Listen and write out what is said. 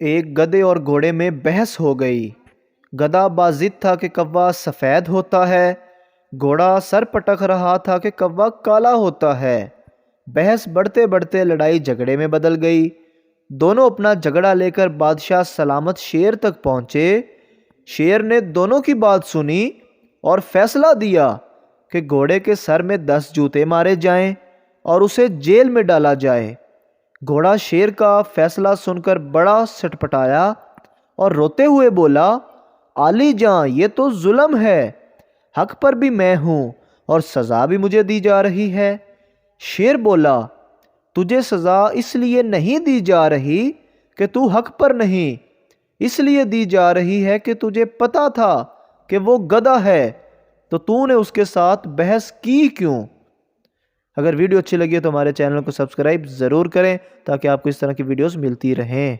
ایک گدھے اور گھوڑے میں بحث ہو گئی۔ گدھا باضد تھا کہ کوا سفید ہوتا ہے، گھوڑا سر پٹک رہا تھا کہ کوا کالا ہوتا ہے۔ بحث بڑھتے بڑھتے لڑائی جھگڑے میں بدل گئی۔ دونوں اپنا جھگڑا لے کر بادشاہ سلامت شیر تک پہنچے۔ شیر نے دونوں کی بات سنی اور فیصلہ دیا کہ گھوڑے کے سر میں 10 جوتے مارے جائیں اور اسے جیل میں ڈالا جائے۔ گھوڑا شیر کا فیصلہ سن کر بڑا سٹپٹایا اور روتے ہوئے بولا، عالی جاں، یہ تو ظلم ہے، حق پر بھی میں ہوں اور سزا بھی مجھے دی جا رہی ہے۔ شیر بولا، تجھے سزا اس لیے نہیں دی جا رہی کہ تو حق پر نہیں، اس لیے دی جا رہی ہے کہ تجھے پتا تھا کہ وہ گدھا ہے تو نے اس کے ساتھ بحث کی کیوں؟ اگر ویڈیو اچھی لگی ہے تو ہمارے چینل کو سبسکرائب ضرور کریں تاکہ آپ کو اس طرح کی ویڈیوز ملتی رہیں۔